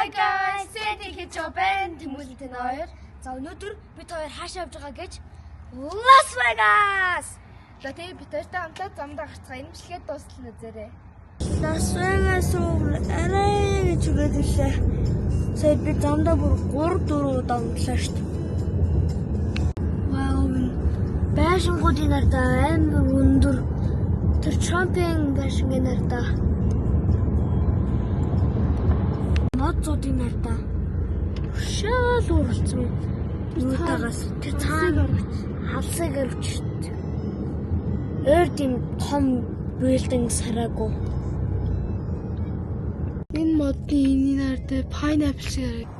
Hi guys, Sandy Ketchup-ын Тэмүүлэнтэй хоёр. За өнөөдөр бид хоёр хаашаа явж байгаа гэж Las Vegas. За тэгээ бид хоёртай хамтдаа замдаа гарцгаа имжлэхэд дуусна үзээрэй. Las Vegas арай гэж үгээд илээ. Сая би замдаа бүр 3-4 удаа унтлаа шүү дээ. Вау. Байшингуудын ардаа амар өндөр. Тэр Трумпын байшингийн ардаа. Моцуудын ардаа. Шал уралцсан. Юутагаас тэр цаана халсыг авч шүү дээ. Өөр тийм том билдинг сараагүй. Энэ модны энийн ардаа pineapple шиг хараг.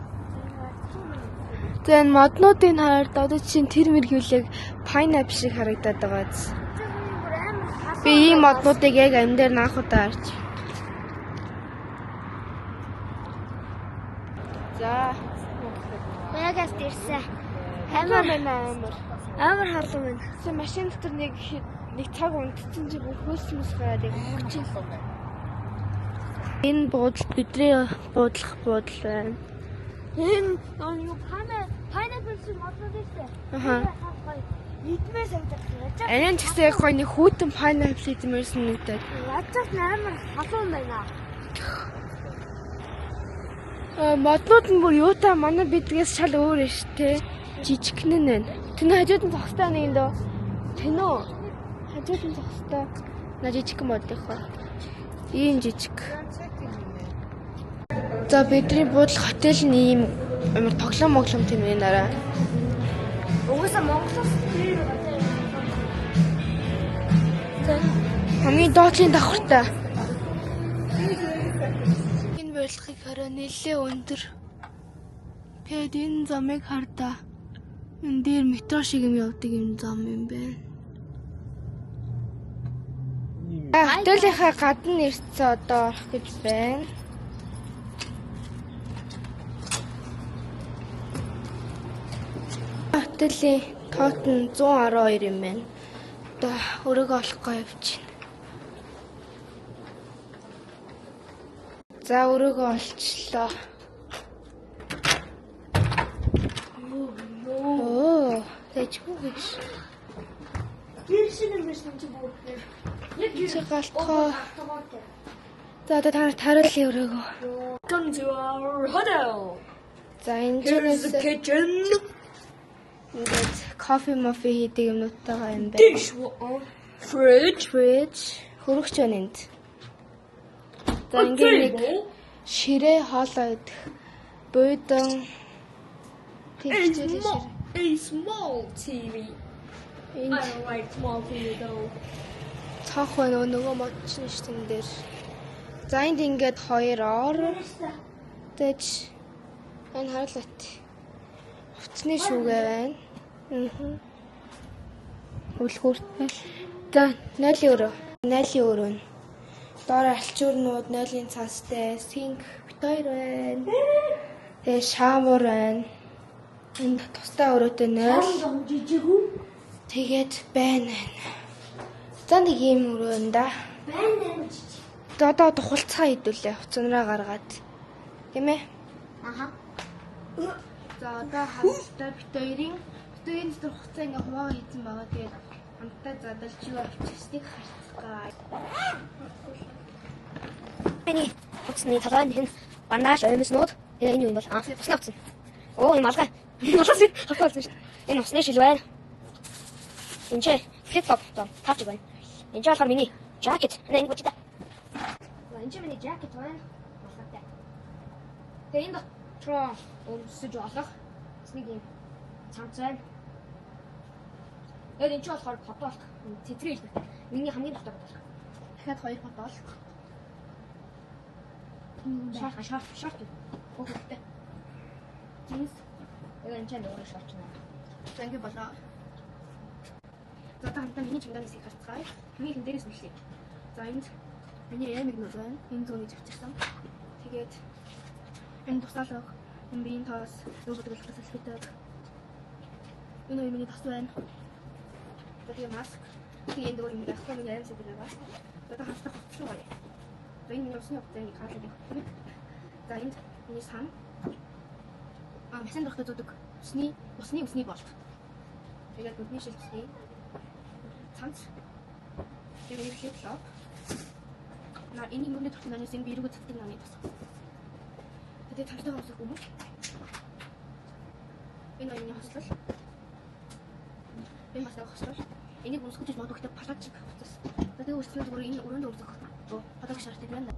За энэ моднуудын хараад одоо чинь тэр мэр хөвлөг pineapple шиг харагдаад байгаа биз. Би ийм моднуудыг яг амьдаар наах удаа харж. За Vegas дэрсэн. Амар халуун байна. Тэ машин дотор нэг цаг унтсан чи бүр хөөсмөс гараад яг хүчил. Энэ буудал бидний буудлах буудал байна. Энэ юу pineapple шиг моднууд ихтэй. Идмээр санагдаж байна. Анин ч гэсэн яг гоё нэг хүүтэн pineapple идмээрсэн нэгдээд. Ячаас амар халуун байна. Моднууд нь бүр юутай манай бидгээс шал өөр нь шүү дээ. Жижигхэн нь байна. Тэний хажууд нь зогстой нэг дөө. Тэнөө хажууд нь зогстой. На жижиг мод их ба. Ийм жижиг. За бидний буудлах хотел нь ийм амар тоглоом тийм энэ нараа. Угаасаа Монголоос тэр хамгийн доотлын давхартай. Энэ барилгыг хараа нэлээ өндөр. Тэгэд энэ замыг хардаа. Энэ дээр метро шиг юм явдаг юм зам юм байна. Хотелийнхаа гадна ирсэн одоо орох гэж байна. Хотелийн тоот нь 112 юм байна. Одоо өрөөгөө олохгүй явчихна. За өрөөгөө олчлоо. Тэжгүй гэж. гэр шиг юм шиг чи бүр. Яг чи галтгоо. За одоо та тариулын өрөөгөө. Welcome to our hotel. За энэ Here's the kitchen. ингээд кофе мофи хийдэг юмнуудтайгаа юм байна. Dishwasher. Fridge. Хөрөгч байна энд. За ингээд нэг ширээ хоолоо идэх. Буудан тэгчээ ширээ. A small TV. I don't like small TV though. Цаах байна нөгөө мод чинь штэн дээр. За энд ингээд хоёр ор. Тэж энэ харуулт. Хувцсны шүүгээ байна. Хөлхүүртэй. За нойлын өрөө. Нойлын өрөө. Доор алчуурнууд, нойлын цанстай, синк бит хоёр байна. Тэгээ шавар байна. Энэ тустай өрөөтэй нойл. Жижиг үү? Тэгээд байна. За нэг юм өрөө энэ да. Байна жижиг. Одоо тухалцаа хийдүүлээ. Хувцсанараа гаргаад. Тийм ээ? Аха. За одоо хамтдаа бит хоёрын дотор хугацаа ингээ хуваа хийсэн байгаа. Тэгээд хамтдаа задлж юу авчихсныг харцгаа. Эний утасны талаан хэн бандаж оймснууд энэ юм бол усны утас. Оо энэ малгай. Усны хавталсан шүү. Энэ усны шил байна. Энд чи флип-флоп таач байна. Энд чи болохоор миний жакет. Энэ гүчтэй. Энд чи миний жакет байна. Малгайтай. Тэгээ энэ троо өмсөж олох. Нэг юм цанц байна. Энэ чи болохоор фотоолт тэтрэл байна. Миний хамгийн дотор болох. Дахиад хоёр фото олох. Шорт. Окей. Джинс. Энэ ч нэг шорт байна. За ингэ болоо. За та хамтдаа миний чамдаа нисэх харцгаая. Миний хэн дээрээс үлээ. За энд миний ямиг нөө байна. Энэ зүүнийг авчихсан. Тэгээд энэ тусаалга. Энэ биеийн тоос зөвхөн хэлбэтэй. Энэ миний тас байна. Тэгээд маск. Тэгээд энэ дөр нэг ахлах нэг ямс дээр байна. Одоо хастах болчихлоо. Энэ усны хугацааны хаалт гэх юм. За энд миний сан. Машин дуртай зүүдэг усны болт. Тэгээд бүдний шилжлээ. Цанц. Тэгээд хиплоп. Энэ мөрний төрх нанаас энэ бирүүг цэцдэг наны бас. Тэгээд цанцтай хосох хүмүүс. Энэ аяны хослол. Энэ бас хослол. Энийг өмсгөж модогтой палач шиг хувцас. Тэгээд өөрчлөлт зүгээр энэ өрөөнд өргөх. Палач шаарддаг байна.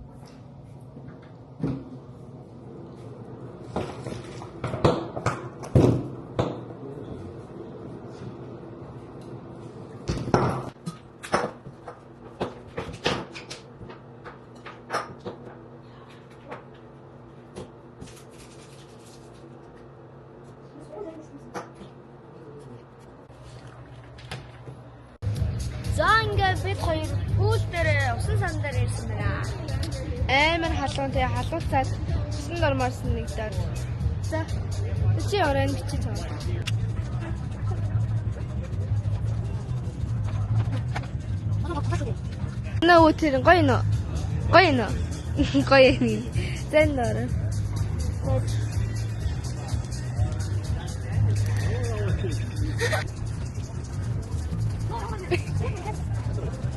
За ингээд бид хоёр пүүл дээр усан сан дээр ирсэн байна. Амар халуун тэгээ халуун цаад усан дормоорсон нэг даа. За чи оройн бичиж таа. Нөө тэр гоё нөө. Гоё нөө. Гоё юм. Зэн нөр.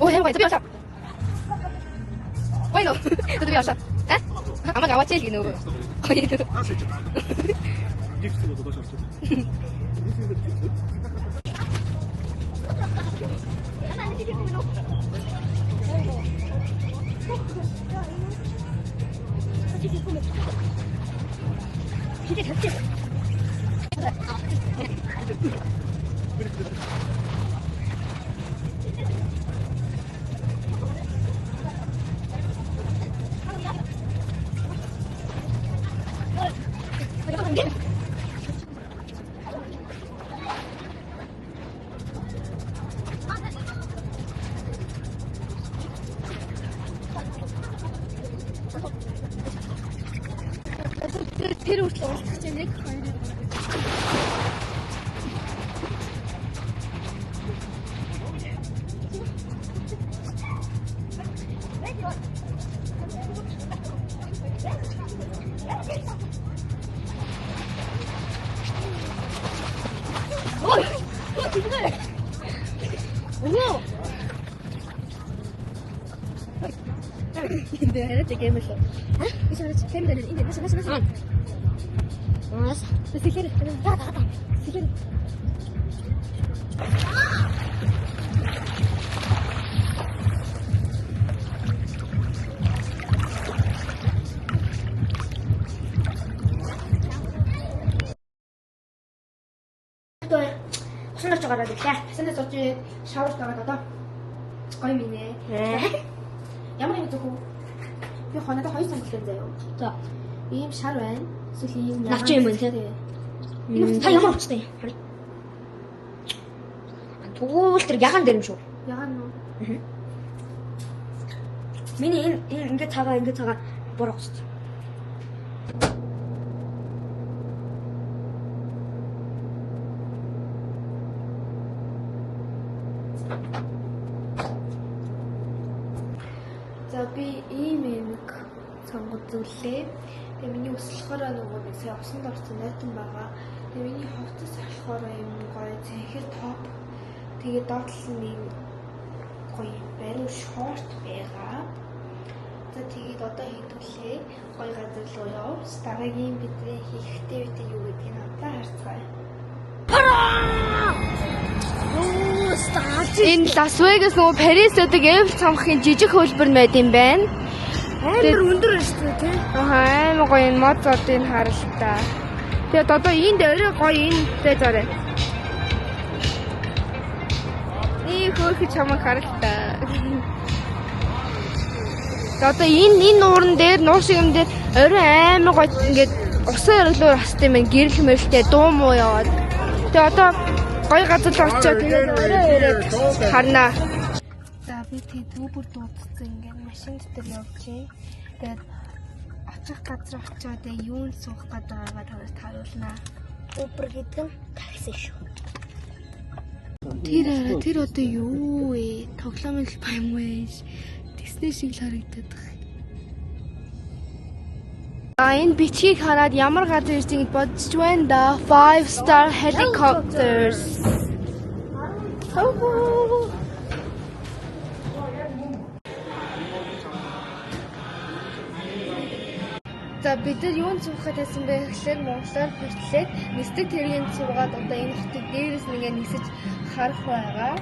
오, 해봐, 또 뼈 Bueno, 또 뼈 아? 아마 가와 제일 너. 거기 또. Тэр үртэл уулзах чинь нэг хоёр. Ой! Wow! Hindi harap sa game show. Ha? Bisa harap sa game din. Hindi nasa. Mas. Sige. Sige. Sunod sa karag ka. Sanay sa shower ka na гоё минь. Ямар юм зүгүү? Би хоноод хоёр сонголт заяа. За. Ийм шар байна. Эсвэл ийм Нагч юм байна. Та ямар уцтай? Тэгвэл тэр ягаан дээр юм шүү. Ягаан уу? Миний энэ ингээд цагаан борох шүү. За би ийм сонгож зүйлээ. Тэгээ миний өсөлхөөрөө нөгөө нэг сая усанд орсон найтан байгаа. Тэгээ миний хувцас болохоор юм гоё цэнхэр топ. Тэгээ доотлол нь гоё баруун шорт байгаа. За тэгээд одоо хийдүүлээ. Гоё газар руу явж дараагийн бидний хийх activity юу гэдгийг хамтдаа харцгаая. Энэ Лас Вегас нөгөө Парис өдөг Эйфел цамхын жижиг хөлбөр байд юм байна. Амар өндөр шүү дээ тий. Амар гоё энэ Моцартын харалтаа. Тэгээд одоо энд орой гоё энэтэй зарай. Хөөх чамаа харалтаа. Одоо энэ нууран дээр нуур шиг юм дээр орой амар гоё ингээд усан өрлөөр хастай юм гэрэл мэрэлтэй дуу муу яваад. Тэгээ одоо гоё газар очиод тэгээд орой ирээд харнаа. За би тэгээд Uber дуудсан ингээд машин дээр явж байна. Тэгээд очих газар очиод юунд суух гэдэг байгааг танаас харуулнаа. Uber гэдэг нь такси шүү. Тэр одоо юу вэ? Тоглоомын л баян вэ? Disney шиг л харагдаад байна. Энэ бичгийг хараад ямар газар ирснийг бодож байна да. 5-star helicopters. За бид нар юунд суухад байсан бэ гэхээр Монголоор бэртлээд нисдэг тэргийн суугаад одоо энэ хотыг дээрээс нэгэ нисэж харах байгаа.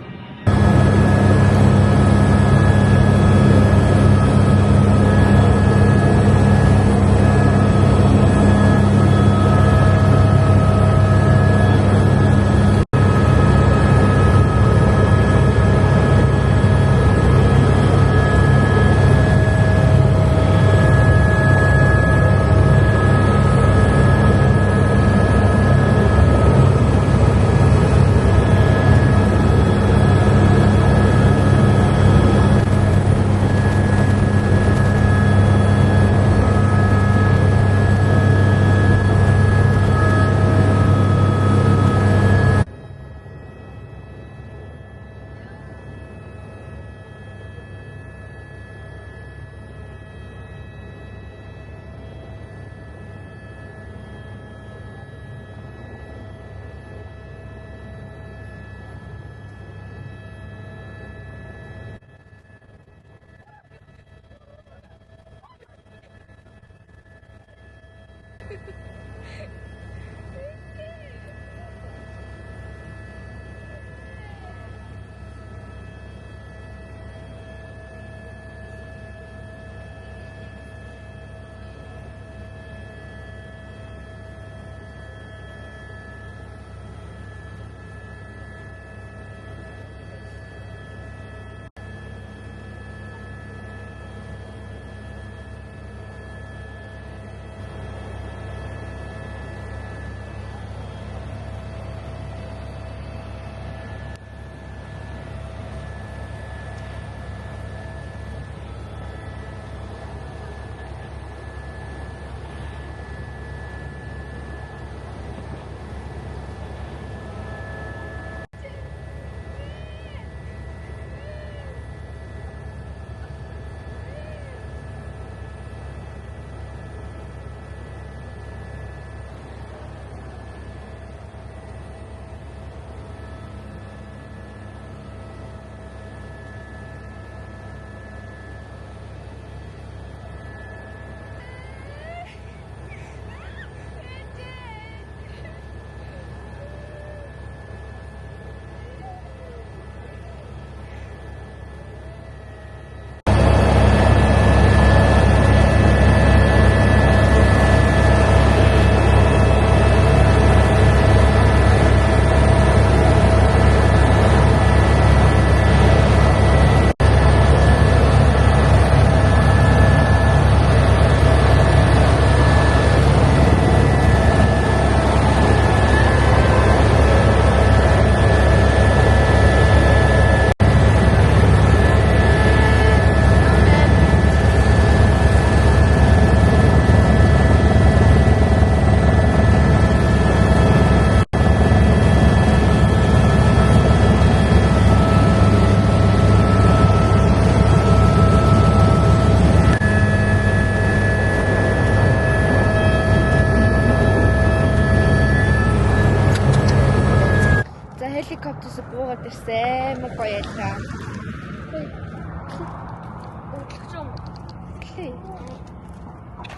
Helicopters буугаад ирсэн. Мөн гоё ялаа.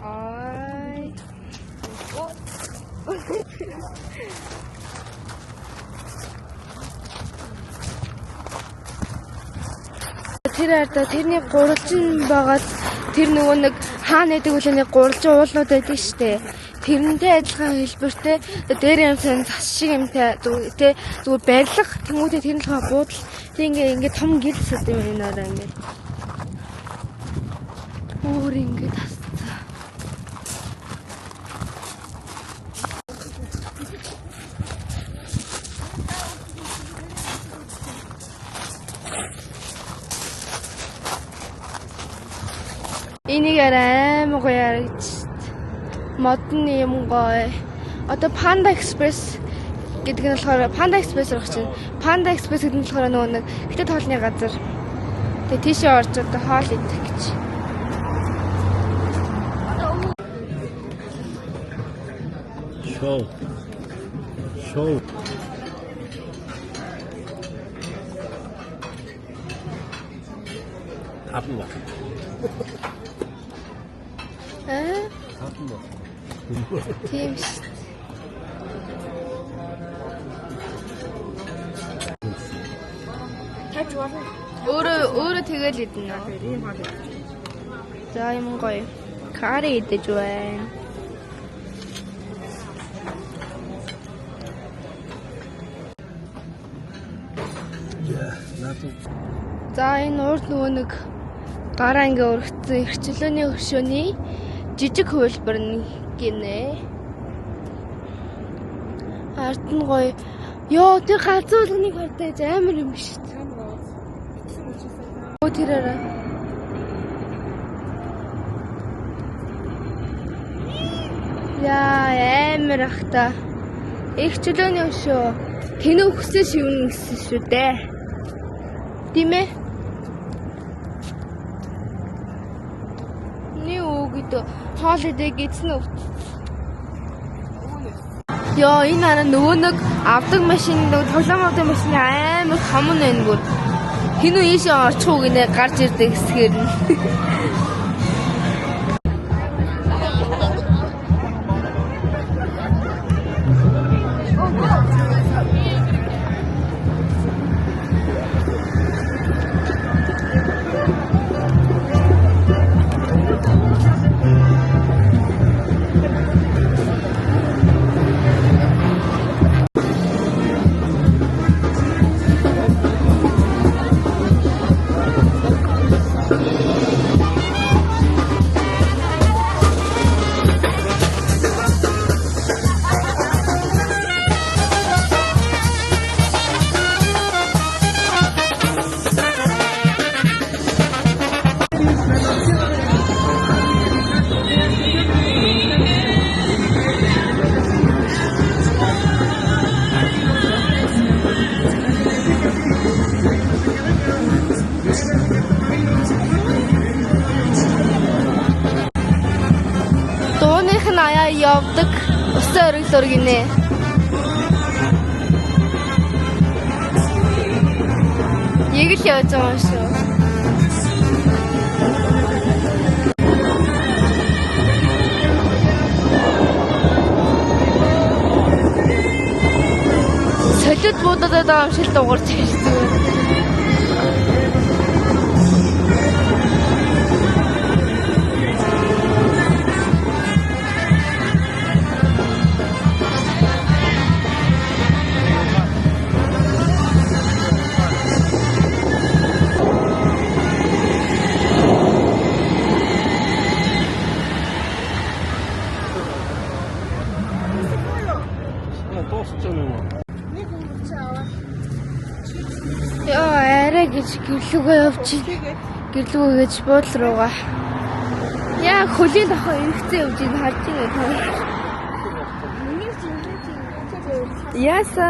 Ай. Тэр арда тэрний гурвалжин байгаад тэр нөгөө нэг хаана гэдэг үлээний гурвалжин уулууд байдаг штэ. Тэрнтэй адилхан хэлбэртэй дээр юм сан цас шиг юмтай тэ зүгээр барилга тэмүүтэй тэр нь болохоор буудал тэг ингээ том гэлс гэдэг юм энэ ороо ингээ өөр ингээ тасцаа. Энийг аим гоё яригч модны юм гоё. Одоо Panda Express гэдэг нь болохоор Panda Express руу чинь. Panda Express гэдэг нь болохоор нөгөө нэг хятад хоолны газар. Тэгээ тийшээ орж одоо хоол идэх гэж. Шоу. Хапна ба. Хапна ба. Тийм шүү. Өөрөө тэгэл идэнэ. За юм гоё. Кари идэж байна. За энэ урд нөгөө нэг гараа ингээ өргөцсөн эрхчлөөний хөшөөний жижиг хувилбар нэг гинэ. Ард нь гоё. Йоо тэр галзуулгыг хардаж амар юм биш. Оо тэрээрээ. Яа амар ахта. Эрхчлөөний хөшөө тэнэг хөсөө шивнэ гэсэн шүү дээ. Тийм ээ. Үгүйдөө хоол идэх гэсэн үг. Йоо энэ араа нөгөө нэг авдаг машин нөгөө тоглоом авдаг машины амар том нь байна бүр. Хин үү ийшээ орчих уу гинэ гарч ирдэг хэсгээр нь. Дууных нь аяа явдаг өсөө өриглөр гинэ. Яг л явж байгаа шүү. Солиод буудаад байгаа юм шиг дуурч ирсэн. Яа арай гэж гэрлүүгээ явж гэрлүүгээ гэж буудлын руугаа. Яа хөлийн дахаа эргэцээ явж ин харж байгаа. Яса.